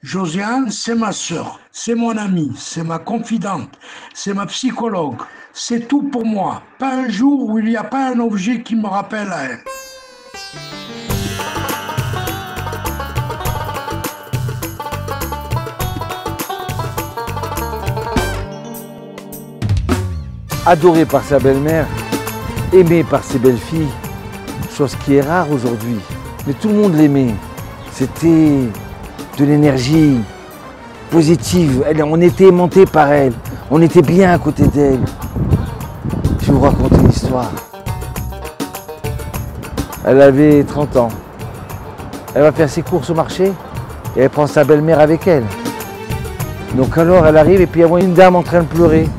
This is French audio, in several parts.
Josiane, c'est ma sœur, c'est mon amie, c'est ma confidente, c'est ma psychologue. C'est tout pour moi. Pas un jour où il n'y a pas un objet qui me rappelle à elle. Adoré par sa belle-mère, aimé par ses belles-filles, chose qui est rare aujourd'hui. Mais tout le monde l'aimait. C'était de l'énergie positive. On était aimanté par elle. On était bien à côté d'elle. Je vais vous raconter une histoire. Elle avait 30 ans. Elle va faire ses courses au marché et elle prend sa belle-mère avec elle. Donc alors elle arrive et puis elle voit une dame en train de pleurer.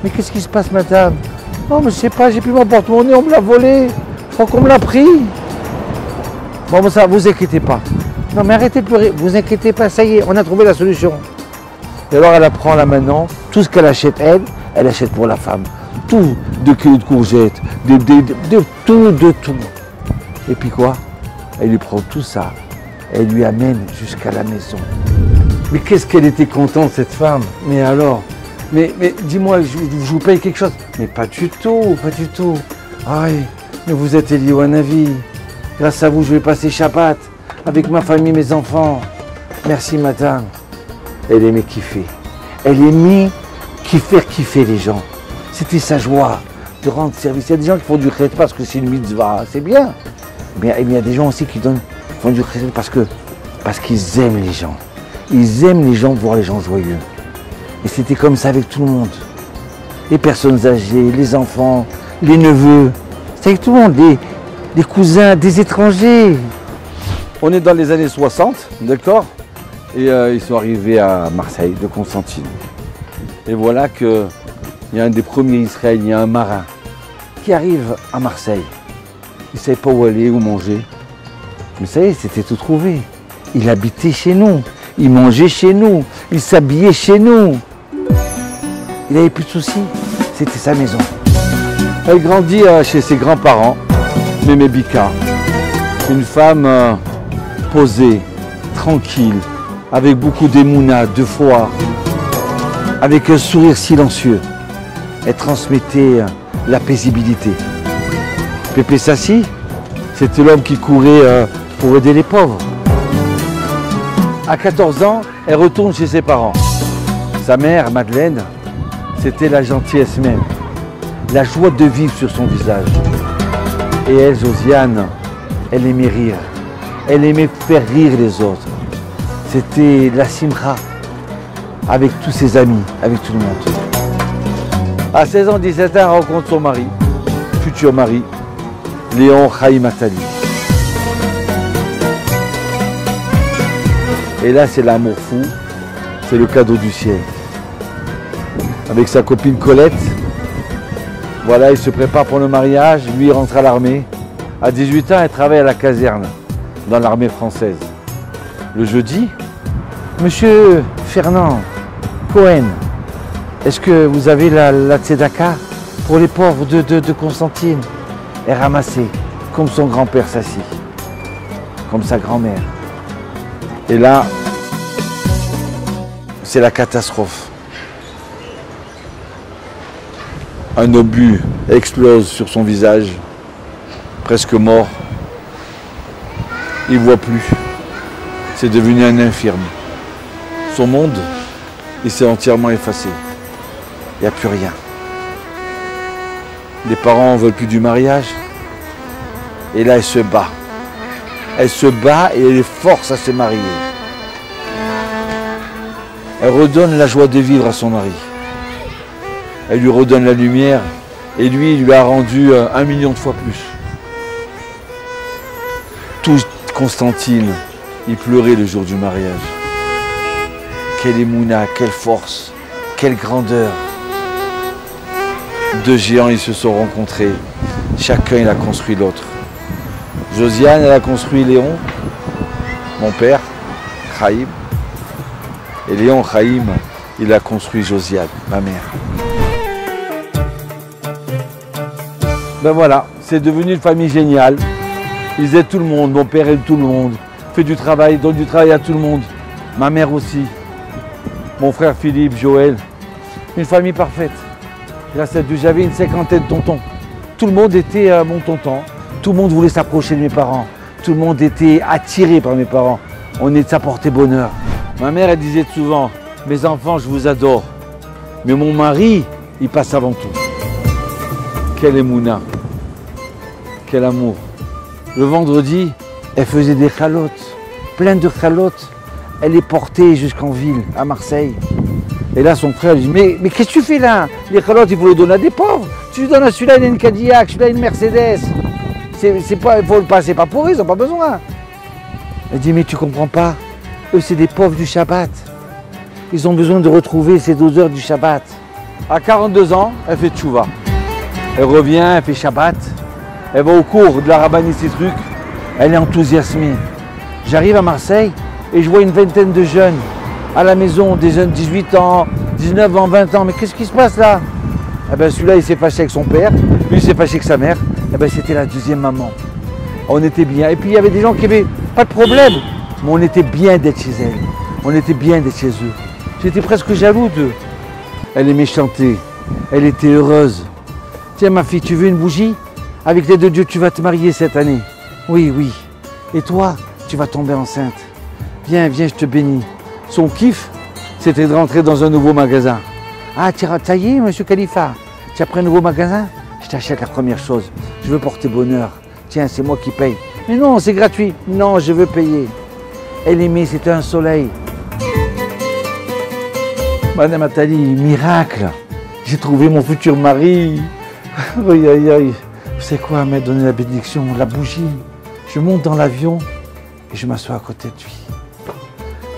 Mais qu'est-ce qui se passe, madame? Non, mais je sais pas, j'ai plus mon porte-monnaie, on me l'a volé. Je crois qu'on me l'a pris. Bon, ça, vous inquiétez pas. Non, mais arrêtez de pleurer, vous inquiétez pas, ça y est, on a trouvé la solution. Et alors elle apprend là maintenant, tout ce qu'elle achète, elle achète pour la femme. Tout, 2 kilos de courgettes, de tout. Et puis quoi? Elle lui prend tout ça, elle lui amène jusqu'à la maison. Mais qu'est-ce qu'elle était contente, cette femme? Mais alors? Mais dis-moi, je vous paye quelque chose? Mais pas du tout, pas du tout. Aïe, mais vous êtes lié à Navi. Grâce à vous, je vais passer Shabbat avec ma famille, mes enfants. Merci, madame. Elle aimait kiffer. Elle aimait faire kiffer les gens. C'était sa joie de rendre service. Il y a des gens qui font du chesed parce que c'est une mitzvah, c'est bien. Mais il y a des gens aussi qui font du chesed parce qu'ils aiment les gens. Ils aiment les gens, voir les gens joyeux. Et c'était comme ça avec tout le monde. Les personnes âgées, les enfants, les neveux. C'était avec tout le monde, les cousins, des étrangers. On est dans les années 60, d'accord? Et ils sont arrivés à Marseille, de Constantine. Et voilà qu'il y a un des premiers Israéliens, un marin, qui arrive à Marseille. Il ne savait pas où aller, où manger. Mais ça y est, c'était tout trouvé. Il habitait chez nous. Il mangeait chez nous, il s'habillait chez nous. Il n'avait plus de soucis, c'était sa maison. Elle grandit chez ses grands-parents, Mémé Bika. Une femme posée, tranquille, avec beaucoup d'émouna, de foi, avec un sourire silencieux. Elle transmettait la paisibilité. Pépé Sassi, c'était l'homme qui courait pour aider les pauvres. À 14 ans, elle retourne chez ses parents. Sa mère, Madeleine, c'était la gentillesse même, la joie de vivre sur son visage. Et elle, Josiane, elle aimait rire. Elle aimait faire rire les autres. C'était la simcha, avec tous ses amis, avec tout le monde. À 16 ans, 17 ans, elle rencontre son mari, futur mari, Léon Chaim Attali. Et là, c'est l'amour fou, c'est le cadeau du ciel. Avec sa copine Colette, voilà, il se prépare pour le mariage, lui il rentre à l'armée. À 18 ans, elle travaille à la caserne, dans l'armée française. Le jeudi, Monsieur Fernand Cohen, est-ce que vous avez la tzedaka pour les pauvres de Constantine? Elle ramassait, comme son grand-père Sassi, comme sa grand-mère. Et là, c'est la catastrophe. Un obus explose sur son visage, presque mort. Il ne voit plus. C'est devenu un infirme. Son monde, il s'est entièrement effacé. Il n'y a plus rien. Les parents ne veulent plus du mariage. Et là, elle se bat. Elle se bat et elle les force à se marier. Elle redonne la joie de vivre à son mari. Elle lui redonne la lumière et lui, il lui a rendu 1 million de fois plus. Tout Constantine, il pleurait le jour du mariage. Quelle émouna, quelle force, quelle grandeur. Deux géants, ils se sont rencontrés. Chacun, il a construit l'autre. Josiane, elle a construit Léon, mon père, Chaim. Et Léon, Chaim, il a construit Josiane, ma mère. Ben voilà, c'est devenu une famille géniale. Ils aident tout le monde, mon père aide tout le monde, fait du travail, donne du travail à tout le monde. Ma mère aussi. Mon frère Philippe, Joël. Une famille parfaite. Grâce à Dieu, j'avais une cinquantaine de tontons. Tout le monde était mon tonton. Tout le monde voulait s'approcher de mes parents. Tout le monde était attiré par mes parents. On est de sa portée bonheur. Ma mère, elle disait souvent, mes enfants, je vous adore. Mais mon mari, il passe avant tout. Quel émouna. Quel amour. Le vendredi, elle faisait des chalotes, plein de chalotes. Elle les portait jusqu'en ville, à Marseille. Et là, son frère lui dit, mais qu'est-ce que tu fais là? Les chalotes, il faut les donner à des pauvres. Tu lui donnes à celui-là, il a une Cadillac, celui-là, une Mercedes. C'est pas, c'est pas pour eux, ils n'ont pas besoin. Elle dit, mais tu comprends pas. Eux, c'est des pauvres du Shabbat. Ils ont besoin de retrouver ces odeurs du Shabbat. À 42 ans, elle fait tchouva. Elle revient, elle fait Shabbat. Elle va au cours de la rabbinite ces trucs. Elle est enthousiasmée. J'arrive à Marseille et je vois une vingtaine de jeunes à la maison, des jeunes 18 ans, 19 ans, 20 ans. Mais qu'est-ce qui se passe là? Eh ben, celui-là, il s'est fâché avec son père. Lui, il s'est fâché avec sa mère. Eh ben, c'était la deuxième maman. On était bien. Et puis, il y avait des gens qui n'avaient pas de problème. Mais on était bien d'être chez elle. On était bien d'être chez eux. J'étais presque jaloux d'eux. Elle aimait chanter. Elle était heureuse. Tiens, ma fille, tu veux une bougie? Avec l'aide de Dieu, tu vas te marier cette année. Oui, oui. Et toi, tu vas tomber enceinte. Viens, viens, je te bénis. Son kiff, c'était de rentrer dans un nouveau magasin. Ah, ça y est, monsieur Khalifa, tu as pris un nouveau magasin? Je t'achète la première chose. Je veux porter bonheur. Tiens, c'est moi qui paye. Mais non, c'est gratuit. Non, je veux payer. Elle aimait, c'était un soleil. Madame Attali, miracle. J'ai trouvé mon futur mari. Aïe, aïe, aïe. Vous savez quoi, elle m'a donné la bénédiction, la bougie. Je monte dans l'avion et je m'assois à côté de lui.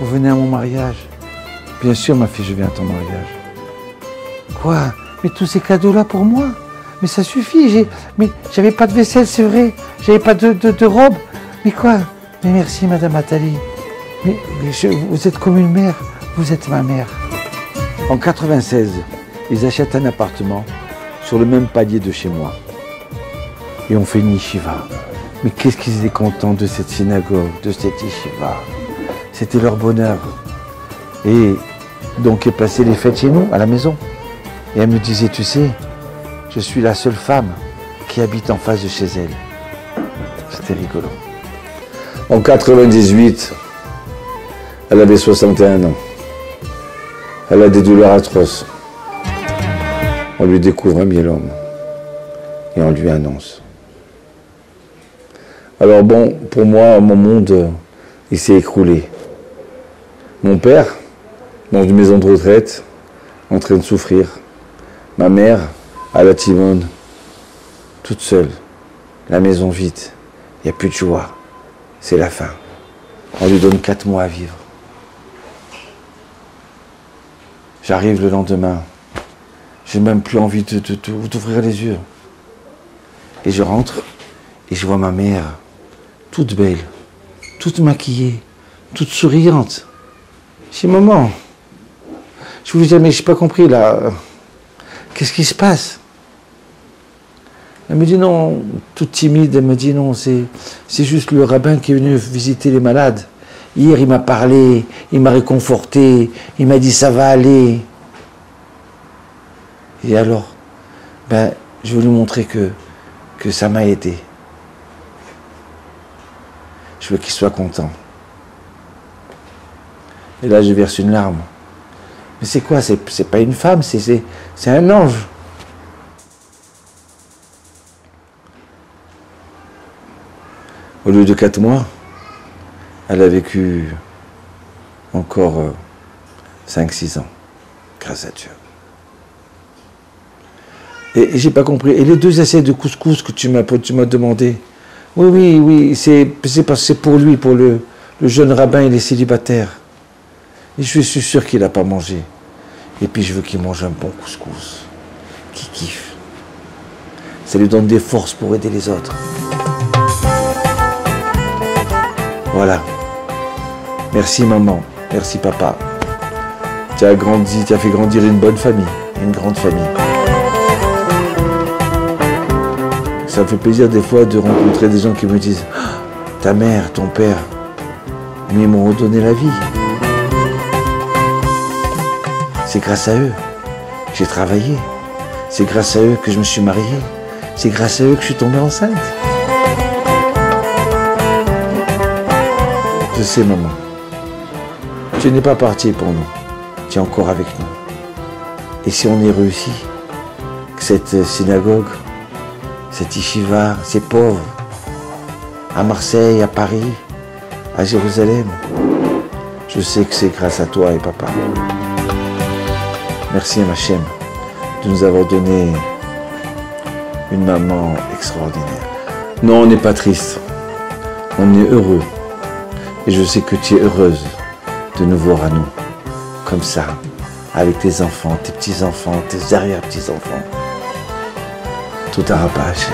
Vous venez à mon mariage? Bien sûr, ma fille, je viens à ton mariage. Quoi? Mais tous ces cadeaux-là pour moi? Mais ça suffit, mais j'avais pas de vaisselle, c'est vrai. J'avais pas de robe. Mais quoi? Mais merci, Madame Attali. Mais vous êtes comme une mère. Vous êtes ma mère. En 96, ils achètent un appartement sur le même palier de chez moi. Et on fait une yeshiva. Mais qu'est-ce qu'ils étaient contents de cette synagogue, de cette yeshiva. C'était leur bonheur. Et donc, ils passaient les fêtes chez nous, à la maison. Et elle me disait, tu sais, je suis la seule femme qui habite en face de chez elle. C'était rigolo. En 98, elle avait 61 ans. Elle a des douleurs atroces. On lui découvre un myélome et on lui annonce. Alors bon, pour moi, mon monde, il s'est écroulé. Mon père, dans une maison de retraite, en train de souffrir. Ma mère, à la Timone, toute seule. La maison vide. Il n'y a plus de joie. C'est la fin. On lui donne 4 mois à vivre. J'arrive le lendemain. J'ai même plus envie d'ouvrir les yeux. Et je rentre et je vois ma mère, toute belle, toute maquillée, toute souriante. Je dis, maman, je vous dis, mais je n'ai pas compris là. Qu'est-ce qui se passe? Elle me dit non, toute timide, elle me dit non, c'est juste le rabbin qui est venu visiter les malades. Hier, il m'a parlé, il m'a réconforté, il m'a dit ça va aller. Et alors, ben, je veux lui montrer que ça m'a aidé. Je veux qu'il soit content. Et là, je verse une larme. Mais c'est quoi? C'est pas une femme, c'est un ange. Au lieu de 4 mois, elle a vécu encore 5-6 ans, grâce à Dieu. Et j'ai pas compris. Et les 2 essais de couscous que tu m'as demandé, oui, c'est parce que c'est pour lui, pour le jeune rabbin, il est célibataire. Et je suis sûr qu'il n'a pas mangé. Et puis je veux qu'il mange un bon couscous, qu'il kiffe. Ça lui donne des forces pour aider les autres. Voilà. Merci maman, merci papa. Tu as grandi, tu as fait grandir une bonne famille, une grande famille. Ça me fait plaisir des fois de rencontrer des gens qui me disent « Ta mère, ton père, mais ils m'ont redonné la vie. » C'est grâce à eux que j'ai travaillé. C'est grâce à eux que je me suis marié. C'est grâce à eux que je suis tombée enceinte. Je sais, maman, tu n'es pas parti pour nous. Tu es encore avec nous. Et si on est réussi, que cette synagogue, cette yeshiva, ces pauvres, à Marseille, à Paris, à Jérusalem, je sais que c'est grâce à toi et papa. Merci Hachem de nous avoir donné une maman extraordinaire. Non, on n'est pas triste, on est heureux. Et je sais que tu es heureuse de nous voir à nous, comme ça, avec tes enfants, tes petits-enfants, tes arrière-petits-enfants. Tout à rapage.